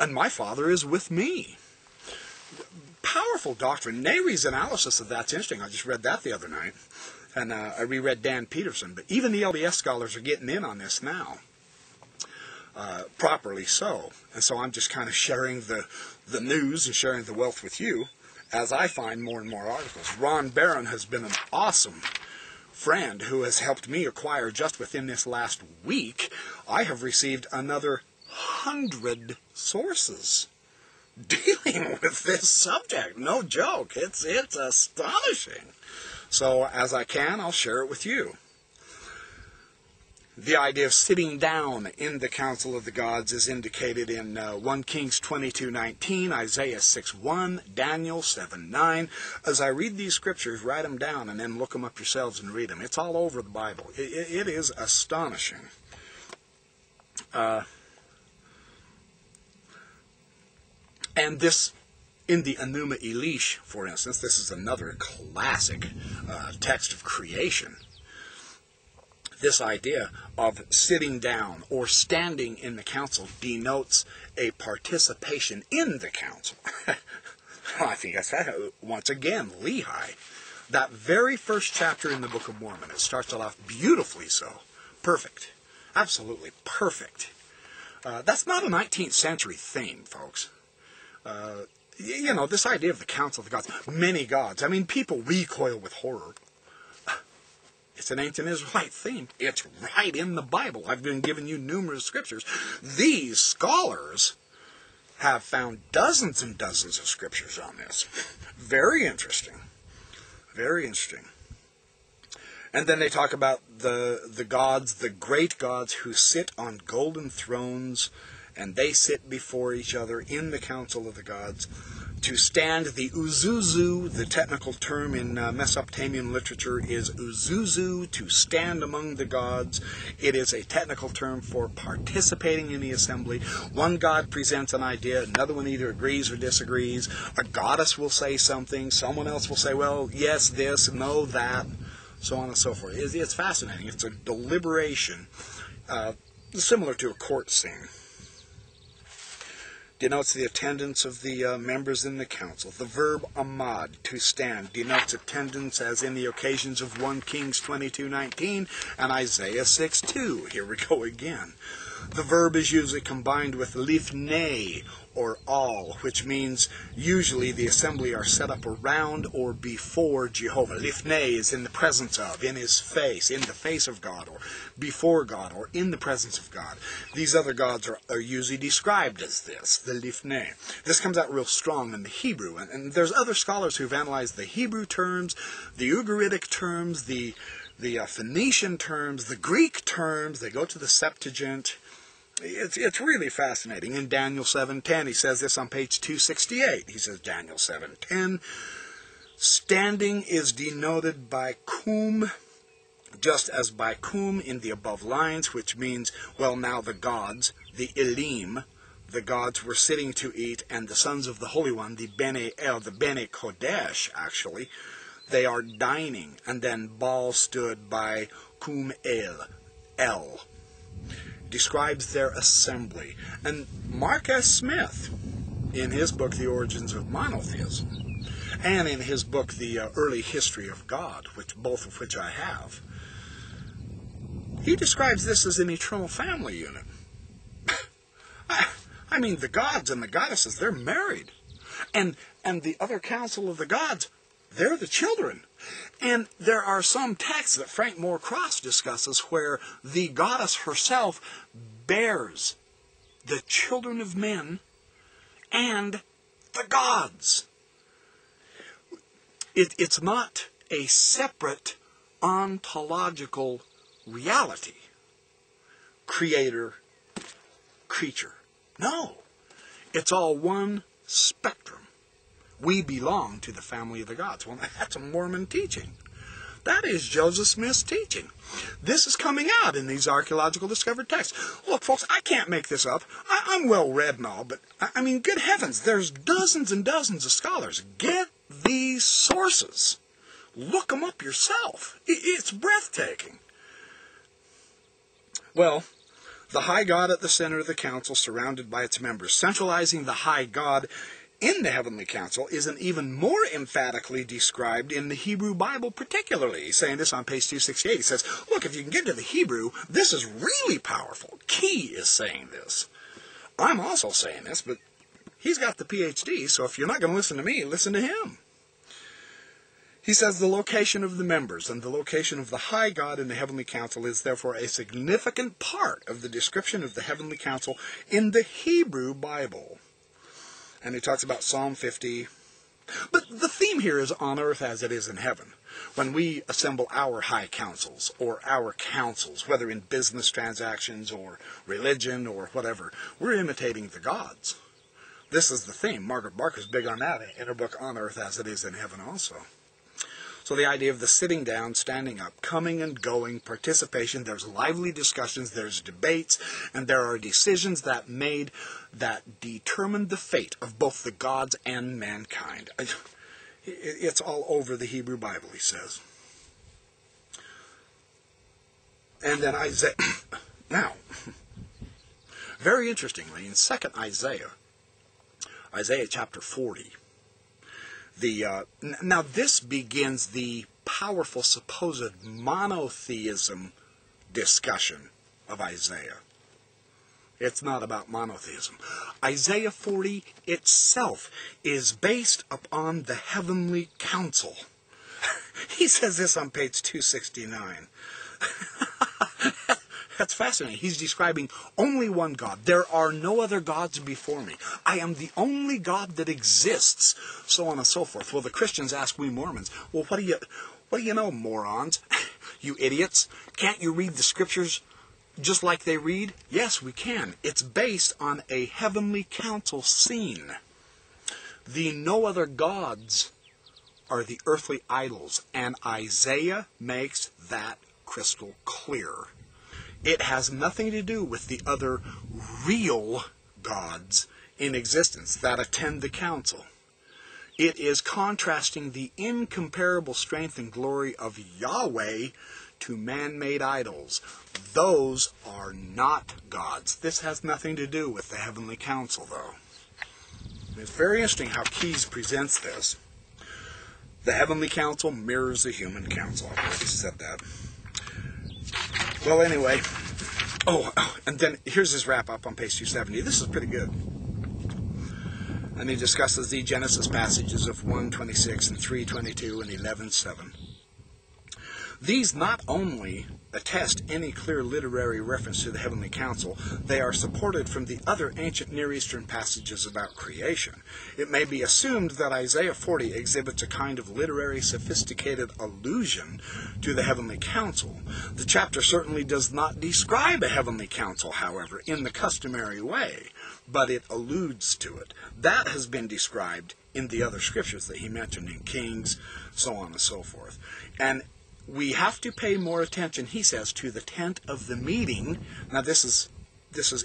and my Father is with me. Powerful doctrine. Nary's analysis of that's interesting. I just read that the other night, and I reread Dan Peterson. But even the LDS scholars are getting in on this now, properly so. And so I'm just kind of sharing the news and sharing the wealth with you as I find more and more articles. Ron Barron has been an awesome friend who has helped me acquire, just within this last week, I have received another 100 sources dealing with this subject. No joke. It's astonishing. So as I can, I'll share it with you. The idea of sitting down in the council of the gods is indicated in 1 Kings 22:19, Isaiah 6:1, Daniel 7:9. As I read these scriptures, write them down and then look them up yourselves and read them. It's all over the Bible. It is astonishing. And this, in the Enuma Elish, for instance, this is another classic text of creation. This idea of sitting down or standing in the council denotes a participation in the council. I think that's that. Once again, Lehi. That very first chapter in the Book of Mormon, it starts off beautifully so. Perfect. Absolutely perfect. That's not a 19th century thing, folks. You know, this idea of the council of the gods, many gods. I mean, people recoil with horror. It's an ancient Israelite theme. It's right in the Bible. I've been giving you numerous scriptures. These scholars have found dozens and dozens of scriptures on this. Very interesting. Very interesting. And then they talk about the gods, the great gods who sit on golden thrones, and they sit before each other in the council of the gods. To stand, the uzuzu, the technical term in Mesopotamian literature is uzuzu, to stand among the gods. It is a technical term for participating in the assembly. One god presents an idea, another one either agrees or disagrees. A goddess will say something, someone else will say, well, yes, this, no, that, so on and so forth. It's fascinating. It's a deliberation, similar to a court scene. Denotes the attendance of the members in the council. The verb amad, to stand, denotes attendance as in the occasions of 1 Kings 22:19 and Isaiah 6:2. Here we go again. The verb is usually combined with lifnei, or all, which means usually the assembly are set up around or before Jehovah. Lifnei is in the presence of, in his face, in the face of God, or before God, or in the presence of God. These other gods are usually described as this, the lifnei. This comes out real strong in the Hebrew, and there's other scholars who've analyzed the Hebrew terms, the Ugaritic terms, the Phoenician terms, the Greek terms. They go to the Septuagint. It's really fascinating. In Daniel 7:10, he says this on page 268. He says, Daniel 7:10, standing is denoted by kum, just as by kum in the above lines, which means, well, now the gods, the Elim, the gods were sitting to eat, and the sons of the Holy One, the Bene El, the Bene Kodesh, actually, they are dining. And then Baal stood by kum El. Describes their assembly. And Mark S. Smith, in his book, The Origins of Monotheism, and in his book, The Early History of God, both of which I have, he describes this as an eternal family unit. I mean, the gods and the goddesses, they're married. And the other council of the gods, they're the children. And there are some texts that Frank Moore Cross discusses where the goddess herself bears the children of men and the gods. It's not a separate ontological reality. Creator, creature. No. It's all one spectrum. We belong to the family of the gods. Well, that's a Mormon teaching. That is Joseph Smith's teaching. This is coming out in these archaeological discovered texts. Look, folks, I can't make this up. I'm well read and all, but, I mean, good heavens, there's dozens and dozens of scholars. Get these sources. Look them up yourself. It's breathtaking. Well, The high God at the center of the council, surrounded by its members. Centralizing the high God in the heavenly council isn't even more emphatically described in the Hebrew Bible particularly. He's saying this on page 268. He says, look, if you can get to the Hebrew, this is really powerful. Key is saying this. I'm also saying this, but he's got the PhD, so if you're not going to listen to me, listen to him. He says the location of the members and the location of the high God in the heavenly council is therefore a significant part of the description of the heavenly council in the Hebrew Bible. And he talks about Psalm 50. But the theme here is on earth as it is in heaven. When we assemble our high councils, or our councils, whether in business transactions or religion or whatever, we're imitating the gods. This is the theme. Margaret Barker's big on that in her book On Earth as It Is in Heaven also. So the idea of the sitting down, standing up, coming and going, participation, there's lively discussions, there's debates, and there are decisions that determine the fate of both the gods and mankind. It's all over the Hebrew Bible, he says. And then Isaiah. Now, very interestingly, in 2nd Isaiah chapter 40, now this begins the powerful supposed monotheism discussion of Isaiah. It's not about monotheism. Isaiah 40 itself is based upon the heavenly council. He says this on page 269. That's fascinating. He's describing only one God. There are no other gods before me. I am the only God that exists, so on and so forth. Well, the Christians ask we Mormons, well, what do you know, morons? You idiots? Can't you read the scriptures just like they read? Yes, we can. It's based on a heavenly council scene. The no other gods are the earthly idols, and Isaiah makes that crystal clear. It has nothing to do with the other real gods in existence that attend the council. It is contrasting the incomparable strength and glory of Yahweh to man-made idols. Those are not gods. This has nothing to do with the heavenly council, though. It's very interesting how Keyes presents this. The heavenly council mirrors the human council. I've already said that. Well, anyway, and then here's his wrap-up on page 270. This is pretty good. And he discusses the Genesis passages of 1:26 and 3:22 and 11:7. These not only attest any clear literary reference to the heavenly council, they are supported from the other ancient Near Eastern passages about creation. It may be assumed that Isaiah 40 exhibits a kind of literary sophisticated allusion to the heavenly council. The chapter certainly does not describe a heavenly council, however, in the customary way, but it alludes to it. That has been described in the other scriptures that he mentioned in Kings, so on and so forth. And we have to pay more attention, he says, to the tent of the meeting. Now this is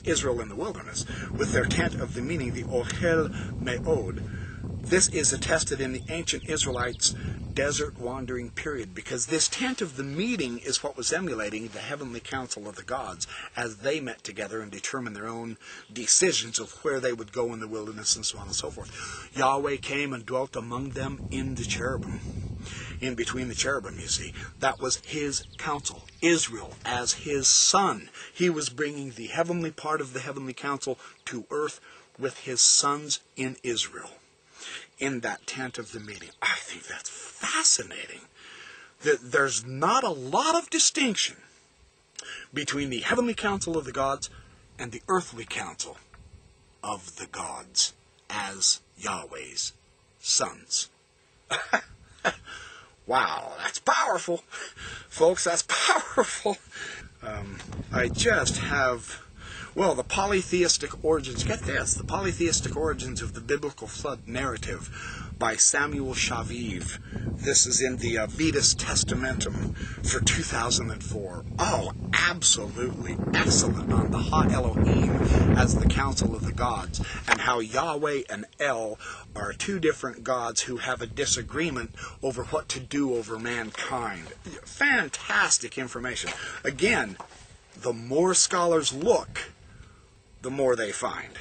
Israel in the wilderness, with their tent of the meeting, the Ohel Me'od. This is attested in the ancient Israelites' desert wandering period, because this tent of the meeting is what was emulating the heavenly council of the gods as they met together and determined their own decisions of where they would go in the wilderness and so on and so forth. Yahweh came and dwelt among them in the cherubim. In between the cherubim, you see. That was his council. Israel as his son. He was bringing the heavenly part of the heavenly council to earth with his sons in Israel, in that tent of the meeting. I think that's fascinating. There's not a lot of distinction between the heavenly council of the gods and the earthly council of the gods as Yahweh's sons. Wow, that's powerful. Folks, that's powerful. I just have, the polytheistic origins. Get this, the polytheistic origins of the biblical flood narrative by Samuel Shaviv. This is in the Vetus Testamentum for 2004. Oh, absolutely excellent on the Ha Elohim as the council of the gods, and how Yahweh and El are two different gods who have a disagreement over what to do over mankind. Fantastic information. Again, the more scholars look, the more they find.